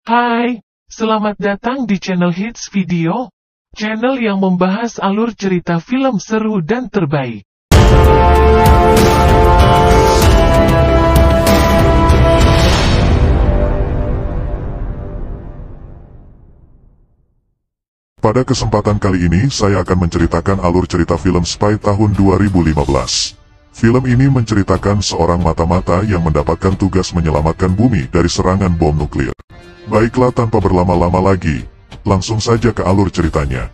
Hai, selamat datang di channel Hits Video, channel yang membahas alur cerita film seru dan terbaik. Pada kesempatan kali ini saya akan menceritakan alur cerita film Spy tahun 2015. Film ini menceritakan seorang mata-mata yang mendapatkan tugas menyelamatkan bumi dari serangan bom nuklir. Baiklah, tanpa berlama-lama lagi, langsung saja ke alur ceritanya.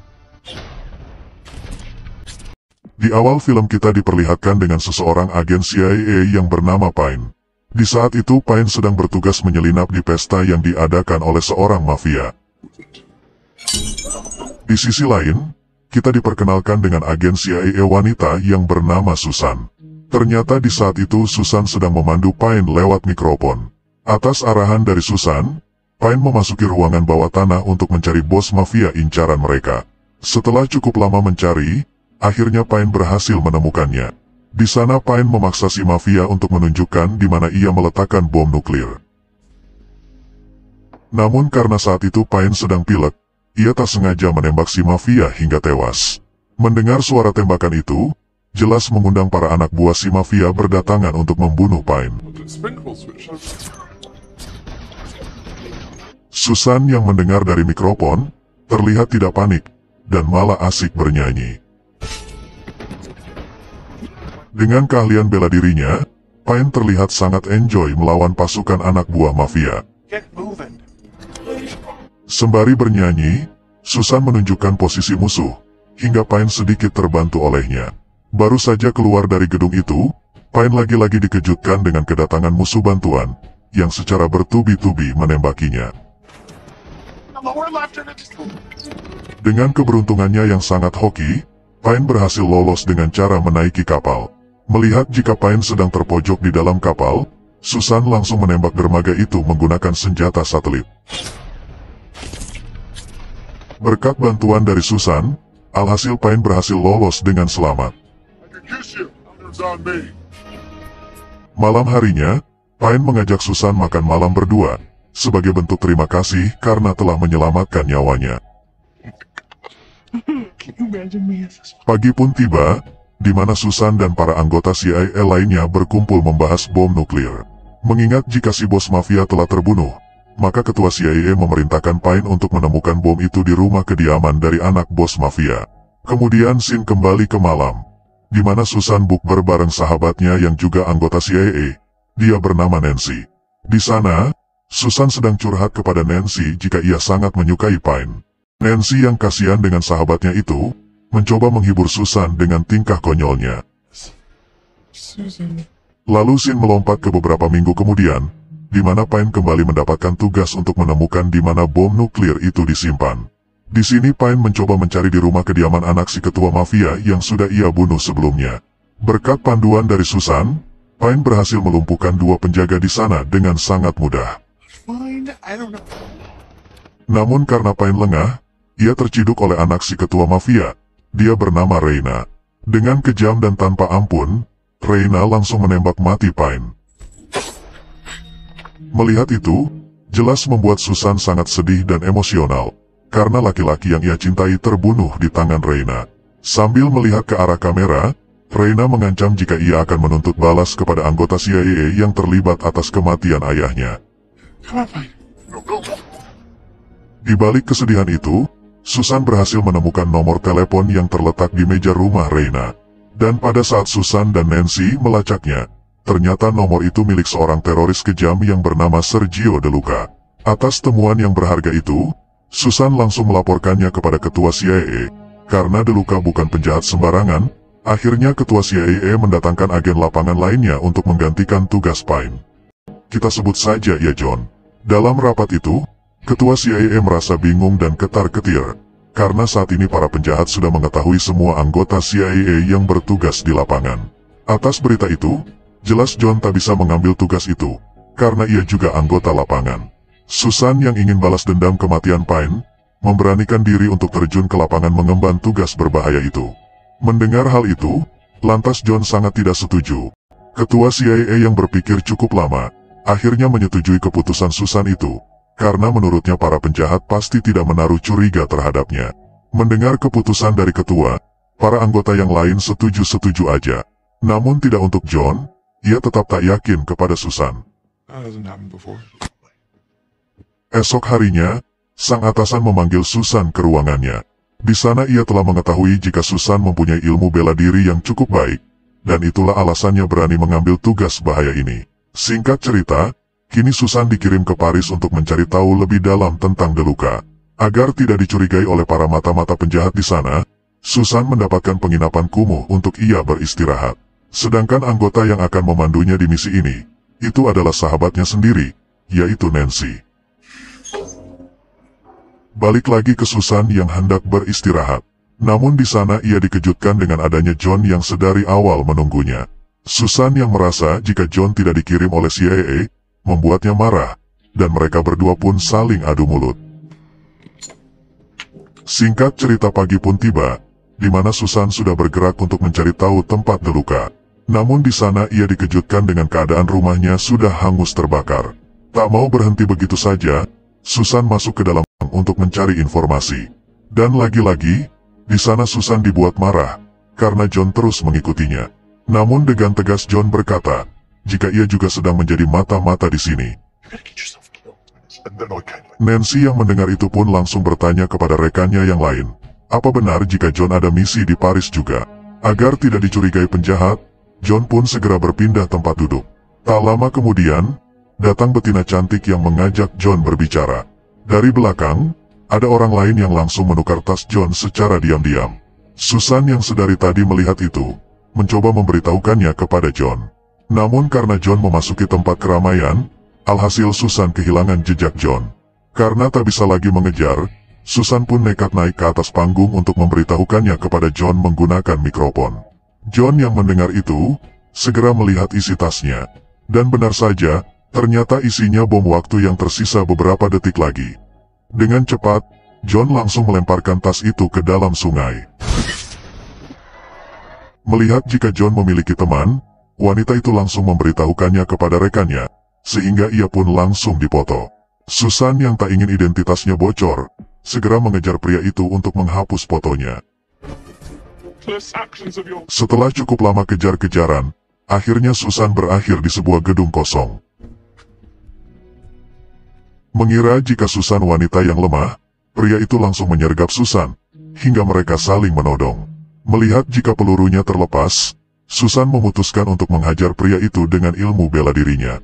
Di awal film kita diperlihatkan dengan seseorang agen CIA yang bernama Pine. Di saat itu Pine sedang bertugas menyelinap di pesta yang diadakan oleh seorang mafia. Di sisi lain, kita diperkenalkan dengan agen CIA wanita yang bernama Susan. Ternyata di saat itu Susan sedang memandu Pine lewat mikrofon. Atas arahan dari Susan, Pine memasuki ruangan bawah tanah untuk mencari bos mafia incaran mereka. Setelah cukup lama mencari, akhirnya Pine berhasil menemukannya. Di sana Pine memaksa si mafia untuk menunjukkan di mana ia meletakkan bom nuklir. Namun karena saat itu Pine sedang pilek, ia tak sengaja menembak si mafia hingga tewas. Mendengar suara tembakan itu, jelas mengundang para anak buah si mafia berdatangan untuk membunuh Pine. Susan yang mendengar dari mikrofon, terlihat tidak panik, dan malah asik bernyanyi. Dengan keahlian bela dirinya, Pine terlihat sangat enjoy melawan pasukan anak buah mafia. Sembari bernyanyi, Susan menunjukkan posisi musuh, hingga Pine sedikit terbantu olehnya. Baru saja keluar dari gedung itu, Pine lagi-lagi dikejutkan dengan kedatangan musuh bantuan, yang secara bertubi-tubi menembakinya. Dengan keberuntungannya yang sangat hoki, Pine berhasil lolos dengan cara menaiki kapal. Melihat jika Pine sedang terpojok di dalam kapal, Susan langsung menembak dermaga itu menggunakan senjata satelit. Berkat bantuan dari Susan, alhasil Pine berhasil lolos dengan selamat. Malam harinya, Pine mengajak Susan makan malam berdua, sebagai bentuk terima kasih karena telah menyelamatkan nyawanya. Pagi pun tiba, di mana Susan dan para anggota CIA lainnya berkumpul membahas bom nuklir. Mengingat jika si bos mafia telah terbunuh, maka ketua CIA memerintahkan Pine untuk menemukan bom itu di rumah kediaman dari anak bos mafia. Kemudian scene kembali ke malam, di mana Susan bukber bareng sahabatnya yang juga anggota CIA. Dia bernama Nancy. Di sana, Susan sedang curhat kepada Nancy jika ia sangat menyukai Pine. Nancy yang kasihan dengan sahabatnya itu, mencoba menghibur Susan dengan tingkah konyolnya. Lalu scene melompat ke beberapa minggu kemudian, di mana Pine kembali mendapatkan tugas untuk menemukan di mana bom nuklir itu disimpan. Di sini Pine mencoba mencari di rumah kediaman anak si ketua mafia yang sudah ia bunuh sebelumnya. Berkat panduan dari Susan, Pine berhasil melumpuhkan dua penjaga di sana dengan sangat mudah. Namun karena Pine lengah, ia terciduk oleh anak si ketua mafia. Dia bernama Reina. Dengan kejam dan tanpa ampun, Reina langsung menembak mati Pine. Melihat itu, jelas membuat Susan sangat sedih dan emosional, karena laki-laki yang ia cintai terbunuh di tangan Reina. Sambil melihat ke arah kamera, Reina mengancam jika ia akan menuntut balas kepada anggota CIA yang terlibat atas kematian ayahnya. Di balik kesedihan itu, Susan berhasil menemukan nomor telepon yang terletak di meja rumah Reina. Dan pada saat Susan dan Nancy melacaknya, ternyata nomor itu milik seorang teroris kejam yang bernama Sergio De Luca. Atas temuan yang berharga itu, Susan langsung melaporkannya kepada ketua CIA. Karena De Luca bukan penjahat sembarangan, akhirnya ketua CIA mendatangkan agen lapangan lainnya untuk menggantikan tugas Pine. Kita sebut saja ia John. Dalam rapat itu, ketua CIA merasa bingung dan ketar-ketir, karena saat ini para penjahat sudah mengetahui semua anggota CIA yang bertugas di lapangan. Atas berita itu, jelas John tak bisa mengambil tugas itu, karena ia juga anggota lapangan. Susan yang ingin balas dendam kematian Pine, memberanikan diri untuk terjun ke lapangan mengemban tugas berbahaya itu. Mendengar hal itu, lantas John sangat tidak setuju. Ketua CIA yang berpikir cukup lama, akhirnya menyetujui keputusan Susan itu, karena menurutnya para penjahat pasti tidak menaruh curiga terhadapnya. Mendengar keputusan dari ketua, para anggota yang lain setuju-setuju aja. Namun tidak untuk John, ia tetap tak yakin kepada Susan. Esok harinya, sang atasan memanggil Susan ke ruangannya. Di sana ia telah mengetahui jika Susan mempunyai ilmu bela diri yang cukup baik, dan itulah alasannya berani mengambil tugas bahaya ini. Singkat cerita, kini Susan dikirim ke Paris untuk mencari tahu lebih dalam tentang Deluca. Agar tidak dicurigai oleh para mata-mata penjahat di sana, Susan mendapatkan penginapan kumuh untuk ia beristirahat. Sedangkan anggota yang akan memandunya di misi ini, itu adalah sahabatnya sendiri, yaitu Nancy. Balik lagi ke Susan yang hendak beristirahat. Namun di sana ia dikejutkan dengan adanya John yang sedari awal menunggunya. Susan yang merasa jika John tidak dikirim oleh CIA, membuatnya marah, dan mereka berdua pun saling adu mulut. Singkat cerita pagi pun tiba, di mana Susan sudah bergerak untuk mencari tahu tempat Deluca. Namun di sana ia dikejutkan dengan keadaan rumahnya sudah hangus terbakar. Tak mau berhenti begitu saja, Susan masuk ke dalam untuk mencari informasi. Dan lagi-lagi, di sana Susan dibuat marah, karena John terus mengikutinya. Namun dengan tegas John berkata, jika ia juga sedang menjadi mata-mata di sini. Nancy yang mendengar itu pun langsung bertanya kepada rekannya yang lain, apa benar jika John ada misi di Paris juga? Agar tidak dicurigai penjahat, John pun segera berpindah tempat duduk. Tak lama kemudian, datang betina cantik yang mengajak John berbicara. Dari belakang, ada orang lain yang langsung menukar tas John secara diam-diam. Susan yang sedari tadi melihat itu, mencoba memberitahukannya kepada John. Namun karena John memasuki tempat keramaian, alhasil Susan kehilangan jejak John. Karena tak bisa lagi mengejar, Susan pun nekat naik ke atas panggung untuk memberitahukannya kepada John menggunakan mikrofon. John yang mendengar itu, segera melihat isi tasnya. Dan benar saja, ternyata isinya bom waktu yang tersisa beberapa detik lagi. Dengan cepat, John langsung melemparkan tas itu ke dalam sungai. Melihat jika John memiliki teman, wanita itu langsung memberitahukannya kepada rekannya, sehingga ia pun langsung dipoto. Susan yang tak ingin identitasnya bocor, segera mengejar pria itu untuk menghapus fotonya. Setelah cukup lama kejar-kejaran, akhirnya Susan berakhir di sebuah gedung kosong. Mengira jika Susan wanita yang lemah, pria itu langsung menyergap Susan, hingga mereka saling menodong. Melihat jika pelurunya terlepas, Susan memutuskan untuk menghajar pria itu dengan ilmu bela dirinya.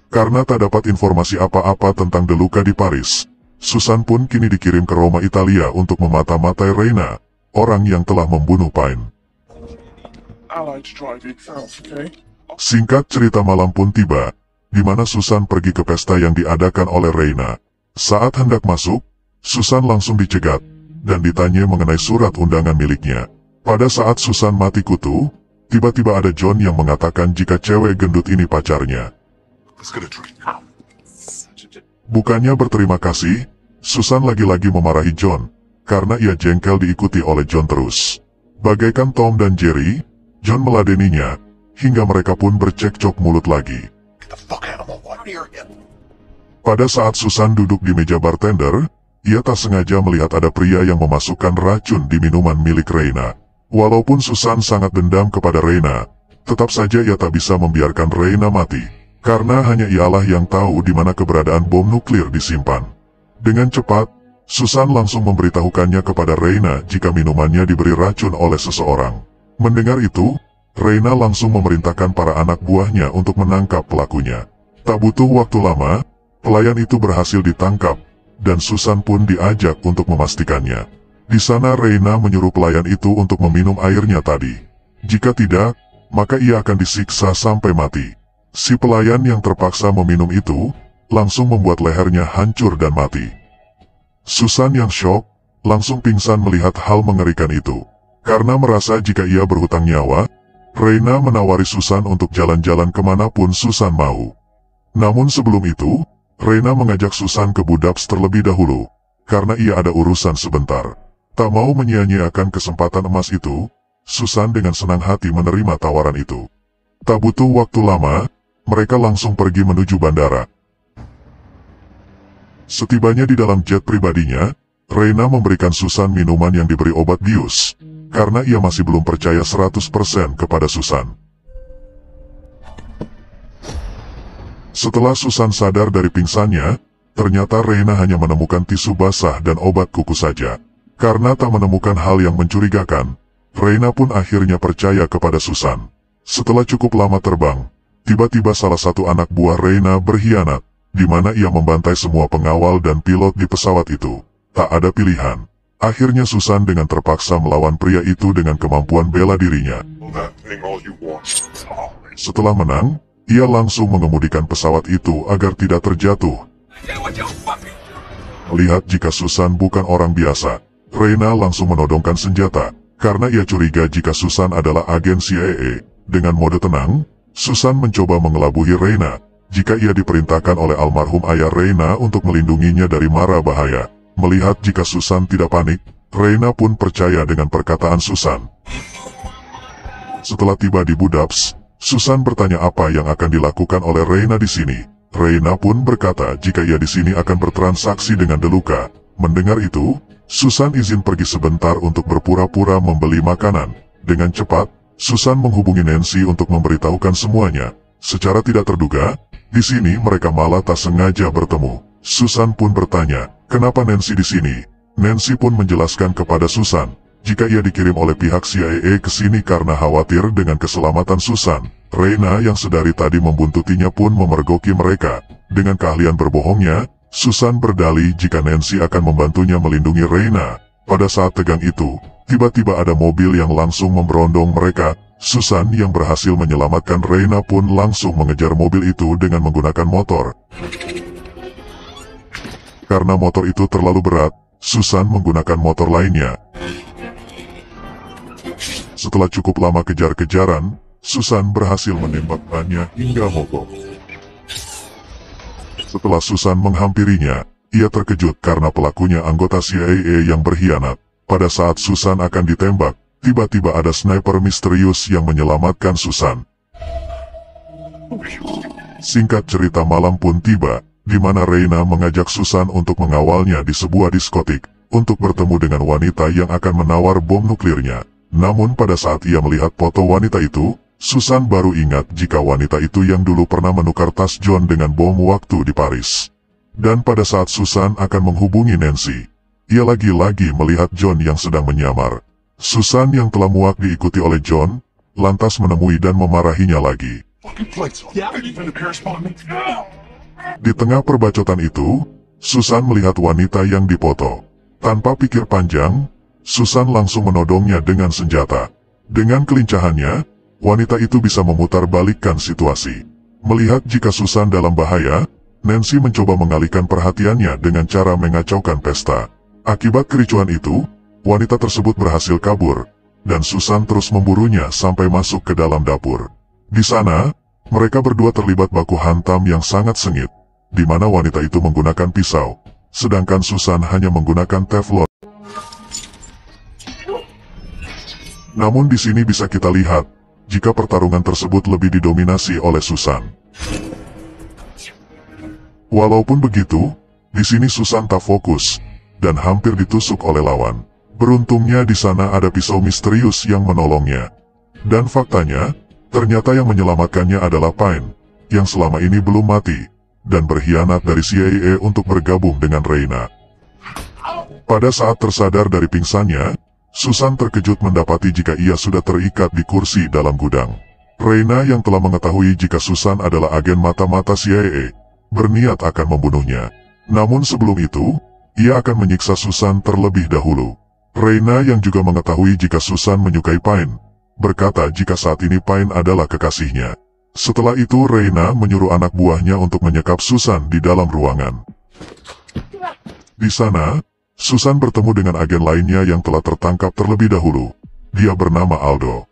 Karena tak dapat informasi apa-apa tentang Deluca di Paris, Susan pun kini dikirim ke Roma, Italia untuk memata-matai Reina, orang yang telah membunuh Pine. Singkat cerita malam pun tiba, di mana Susan pergi ke pesta yang diadakan oleh Reina. Saat hendak masuk, Susan langsung dicegat, dan ditanya mengenai surat undangan miliknya. Pada saat Susan mati kutu, tiba-tiba ada John yang mengatakan jika cewek gendut ini pacarnya. Bukannya berterima kasih, Susan lagi-lagi memarahi John, karena ia jengkel diikuti oleh John terus. Bagaikan Tom dan Jerry, John meladeninya, hingga mereka pun bercekcok mulut lagi. Pada saat Susan duduk di meja bartender, ia tak sengaja melihat ada pria yang memasukkan racun di minuman milik Reina. Walaupun Susan sangat dendam kepada Reina, tetap saja ia tak bisa membiarkan Reina mati, karena hanya ialah yang tahu di mana keberadaan bom nuklir disimpan. Dengan cepat, Susan langsung memberitahukannya kepada Reina jika minumannya diberi racun oleh seseorang. Mendengar itu, Reina langsung memerintahkan para anak buahnya untuk menangkap pelakunya. Tak butuh waktu lama, pelayan itu berhasil ditangkap, dan Susan pun diajak untuk memastikannya. Di sana Reina menyuruh pelayan itu untuk meminum airnya tadi. Jika tidak, maka ia akan disiksa sampai mati. Si pelayan yang terpaksa meminum itu, langsung membuat lehernya hancur dan mati. Susan yang syok, langsung pingsan melihat hal mengerikan itu. Karena merasa jika ia berhutang nyawa, Reina menawari Susan untuk jalan-jalan kemanapun Susan mau. Namun sebelum itu, Reina mengajak Susan ke Budapest terlebih dahulu, karena ia ada urusan sebentar. Tak mau menyia-nyiakan kesempatan emas itu, Susan dengan senang hati menerima tawaran itu. Tak butuh waktu lama, mereka langsung pergi menuju bandara. Setibanya di dalam jet pribadinya, Reina memberikan Susan minuman yang diberi obat bius, karena ia masih belum percaya 100% kepada Susan. Setelah Susan sadar dari pingsannya, ternyata Reina hanya menemukan tisu basah dan obat kuku saja. Karena tak menemukan hal yang mencurigakan, Reina pun akhirnya percaya kepada Susan. Setelah cukup lama terbang, tiba-tiba salah satu anak buah Reina berkhianat, di mana ia membantai semua pengawal dan pilot di pesawat itu. Tak ada pilihan. Akhirnya Susan dengan terpaksa melawan pria itu dengan kemampuan bela dirinya. Setelah menang, ia langsung mengemudikan pesawat itu agar tidak terjatuh. Melihat jika Susan bukan orang biasa, Reina langsung menodongkan senjata, karena ia curiga jika Susan adalah agen CIA. Dengan mode tenang, Susan mencoba mengelabui Reina, jika ia diperintahkan oleh almarhum ayah Reina untuk melindunginya dari mara bahaya. Melihat jika Susan tidak panik, Reina pun percaya dengan perkataan Susan. Setelah tiba di Budapest, Susan bertanya apa yang akan dilakukan oleh Reina di sini. Reina pun berkata jika ia di sini akan bertransaksi dengan Deluca. Mendengar itu, Susan izin pergi sebentar untuk berpura-pura membeli makanan. Dengan cepat, Susan menghubungi Nancy untuk memberitahukan semuanya. Secara tidak terduga, di sini mereka malah tak sengaja bertemu. Susan pun bertanya, kenapa Nancy di sini? Nancy pun menjelaskan kepada Susan, jika ia dikirim oleh pihak CIA ke sini karena khawatir dengan keselamatan Susan. Reina yang sedari tadi membuntutinya pun memergoki mereka. Dengan keahlian berbohongnya, Susan berdalih jika Nancy akan membantunya melindungi Reina. Pada saat tegang itu, tiba-tiba ada mobil yang langsung memberondong mereka. Susan yang berhasil menyelamatkan Reina pun langsung mengejar mobil itu dengan menggunakan motor. Karena motor itu terlalu berat, Susan menggunakan motor lainnya. Setelah cukup lama kejar-kejaran, Susan berhasil menembakkannya hingga mogok. Setelah Susan menghampirinya, ia terkejut karena pelakunya anggota CIA yang berkhianat. Pada saat Susan akan ditembak, tiba-tiba ada sniper misterius yang menyelamatkan Susan. Singkat cerita, malam pun tiba, di mana Reina mengajak Susan untuk mengawalnya di sebuah diskotik, untuk bertemu dengan wanita yang akan menawar bom nuklirnya. Namun pada saat ia melihat foto wanita itu, Susan baru ingat jika wanita itu yang dulu pernah menukar tas John dengan bom waktu di Paris. Dan pada saat Susan akan menghubungi Nancy, ia lagi-lagi melihat John yang sedang menyamar. Susan yang telah muak diikuti oleh John, lantas menemui dan memarahinya lagi. Di tengah perbacotan itu, Susan melihat wanita yang dipoto. Tanpa pikir panjang, Susan langsung menodongnya dengan senjata. Dengan kelincahannya, wanita itu bisa memutarbalikkan situasi. Melihat jika Susan dalam bahaya, Nancy mencoba mengalihkan perhatiannya dengan cara mengacaukan pesta. Akibat kericuhan itu, wanita tersebut berhasil kabur, dan Susan terus memburunya sampai masuk ke dalam dapur. Di sana, mereka berdua terlibat baku hantam yang sangat sengit, di mana wanita itu menggunakan pisau, sedangkan Susan hanya menggunakan teflon. Namun di sini bisa kita lihat, jika pertarungan tersebut lebih didominasi oleh Susan. Walaupun begitu, di sini Susan tak fokus, dan hampir ditusuk oleh lawan. Beruntungnya di sana ada pisau misterius yang menolongnya. Dan faktanya, ternyata yang menyelamatkannya adalah Pine, yang selama ini belum mati, dan berkhianat dari CIA untuk bergabung dengan Reina. Pada saat tersadar dari pingsannya, Susan terkejut mendapati jika ia sudah terikat di kursi dalam gudang. Reina yang telah mengetahui jika Susan adalah agen mata-mata CIA, berniat akan membunuhnya. Namun sebelum itu, ia akan menyiksa Susan terlebih dahulu. Reina yang juga mengetahui jika Susan menyukai Pine, berkata jika saat ini Pine adalah kekasihnya. Setelah itu Reina menyuruh anak buahnya untuk menyekap Susan di dalam ruangan. Di sana, Susan bertemu dengan agen lainnya yang telah tertangkap terlebih dahulu. Dia bernama Aldo.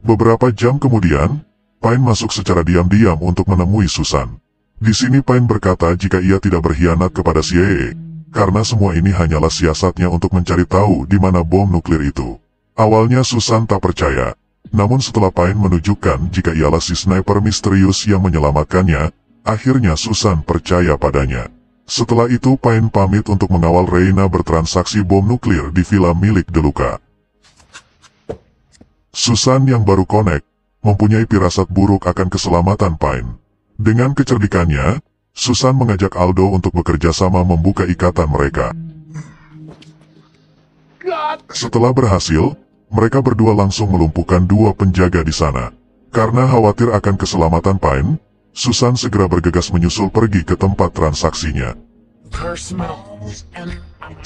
Beberapa jam kemudian, Pine masuk secara diam-diam untuk menemui Susan. Di sini Pine berkata jika ia tidak berkhianat kepada CIA, karena semua ini hanyalah siasatnya untuk mencari tahu di mana bom nuklir itu. Awalnya Susan tak percaya, namun setelah Pine menunjukkan jika ialah si sniper misterius yang menyelamatkannya, Akhirnya Susan percaya padanya. Setelah itu Pine pamit untuk mengawal Reina bertransaksi bom nuklir di villa milik DeLuca. Susan yang baru connect, mempunyai firasat buruk akan keselamatan Pine. Dengan kecerdikannya, Susan mengajak Aldo untuk bekerja sama membuka ikatan mereka. Setelah berhasil, mereka berdua langsung melumpuhkan dua penjaga di sana. Karena khawatir akan keselamatan Pine, Susan segera bergegas menyusul pergi ke tempat transaksinya.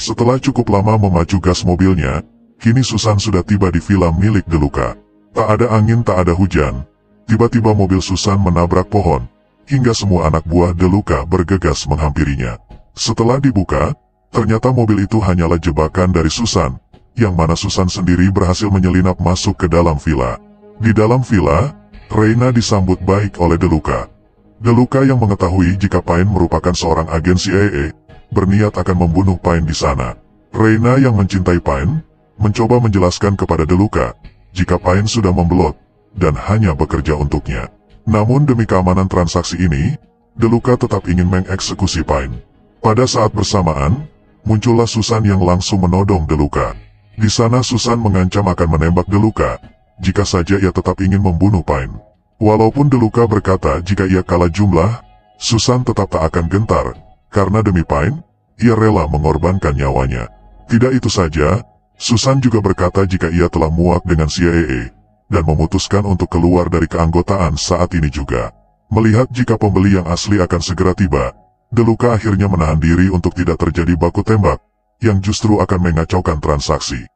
Setelah cukup lama memacu gas mobilnya, kini Susan sudah tiba di villa milik DeLuca. Tak ada angin, tak ada hujan. Tiba-tiba mobil Susan menabrak pohon, hingga semua anak buah DeLuca bergegas menghampirinya. Setelah dibuka, ternyata mobil itu hanyalah jebakan dari Susan, yang mana Susan sendiri berhasil menyelinap masuk ke dalam villa. Di dalam villa, Reina disambut baik oleh DeLuca. DeLuca yang mengetahui jika Pine merupakan seorang agen CIA, berniat akan membunuh Pine di sana. Reina yang mencintai Pine, mencoba menjelaskan kepada DeLuca, jika Pine sudah membelot, dan hanya bekerja untuknya. Namun demi keamanan transaksi ini, DeLuca tetap ingin mengeksekusi Pine. Pada saat bersamaan, muncullah Susan yang langsung menodong DeLuca. Di sana Susan mengancam akan menembak DeLuca, jika saja ia tetap ingin membunuh Pine. Walaupun DeLuca berkata jika ia kalah jumlah, Susan tetap tak akan gentar, karena demi Pine, ia rela mengorbankan nyawanya. Tidak itu saja, Susan juga berkata jika ia telah muak dengan CIA, dan memutuskan untuk keluar dari keanggotaan saat ini juga. Melihat jika pembeli yang asli akan segera tiba, DeLuca akhirnya menahan diri untuk tidak terjadi baku tembak, yang justru akan mengacaukan transaksi.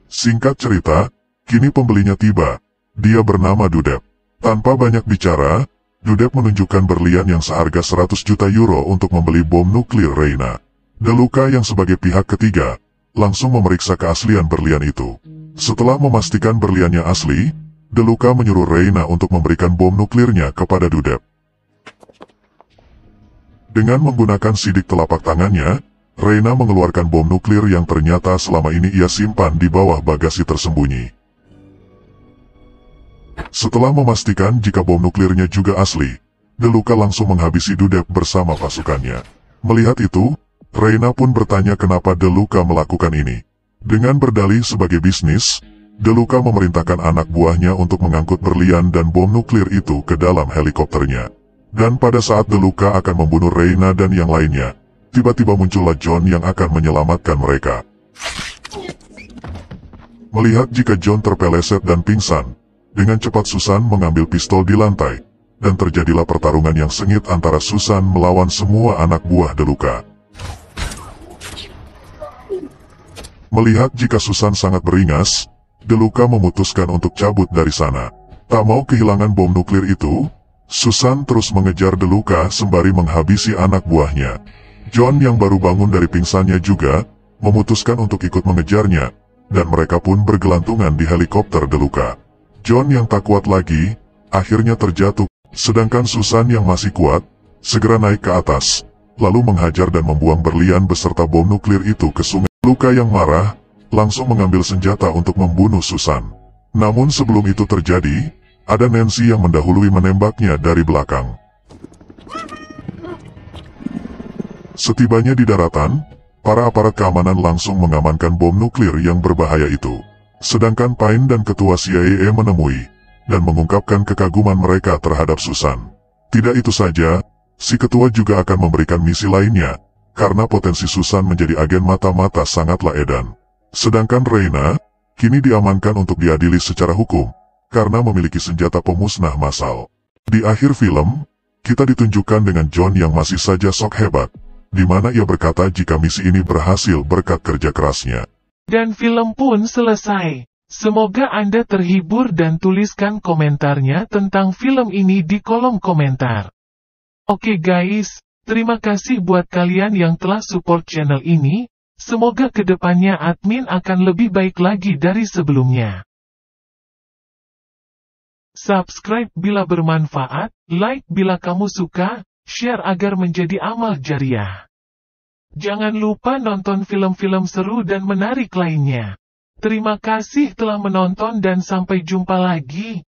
Singkat cerita, kini pembelinya tiba. Dia bernama Dudep. Tanpa banyak bicara, Dudep menunjukkan berlian yang seharga 100 juta euro untuk membeli bom nuklir Reina. DeLuca yang sebagai pihak ketiga, langsung memeriksa keaslian berlian itu. Setelah memastikan berliannya asli, DeLuca menyuruh Reina untuk memberikan bom nuklirnya kepada Dudep. Dengan menggunakan sidik telapak tangannya, Reina mengeluarkan bom nuklir yang ternyata selama ini ia simpan di bawah bagasi tersembunyi. Setelah memastikan jika bom nuklirnya juga asli, DeLuca langsung menghabisi Dudep bersama pasukannya. Melihat itu, Reina pun bertanya kenapa DeLuca melakukan ini. Dengan berdalih sebagai bisnis, DeLuca memerintahkan anak buahnya untuk mengangkut berlian dan bom nuklir itu ke dalam helikopternya. Dan pada saat DeLuca akan membunuh Reina dan yang lainnya, tiba-tiba muncullah John yang akan menyelamatkan mereka. Melihat jika John terpeleset dan pingsan, dengan cepat Susan mengambil pistol di lantai, dan terjadilah pertarungan yang sengit antara Susan melawan semua anak buah DeLuca. Melihat jika Susan sangat beringas, DeLuca memutuskan untuk cabut dari sana. Tak mau kehilangan bom nuklir itu, Susan terus mengejar DeLuca sembari menghabisi anak buahnya. John yang baru bangun dari pingsannya juga, memutuskan untuk ikut mengejarnya, dan mereka pun bergelantungan di helikopter DeLuca. John yang tak kuat lagi, akhirnya terjatuh, sedangkan Susan yang masih kuat, segera naik ke atas, lalu menghajar dan membuang berlian beserta bom nuklir itu ke sungai. DeLuca yang marah, langsung mengambil senjata untuk membunuh Susan. Namun sebelum itu terjadi, ada Nancy yang mendahului menembaknya dari belakang. Setibanya di daratan, para aparat keamanan langsung mengamankan bom nuklir yang berbahaya itu. Sedangkan Pine dan ketua CIA menemui, dan mengungkapkan kekaguman mereka terhadap Susan. Tidak itu saja, si ketua juga akan memberikan misi lainnya, karena potensi Susan menjadi agen mata-mata sangatlah edan. Sedangkan Reina, kini diamankan untuk diadili secara hukum, karena memiliki senjata pemusnah massal. Di akhir film, kita ditunjukkan dengan John yang masih saja sok hebat, di mana ia berkata jika misi ini berhasil berkat kerja kerasnya. Dan film pun selesai. Semoga Anda terhibur dan tuliskan komentarnya tentang film ini di kolom komentar. Oke guys, terima kasih buat kalian yang telah support channel ini. Semoga kedepannya admin akan lebih baik lagi dari sebelumnya. Subscribe bila bermanfaat, like bila kamu suka, share agar menjadi amal jariah. Jangan lupa nonton film-film seru dan menarik lainnya. Terima kasih telah menonton dan sampai jumpa lagi.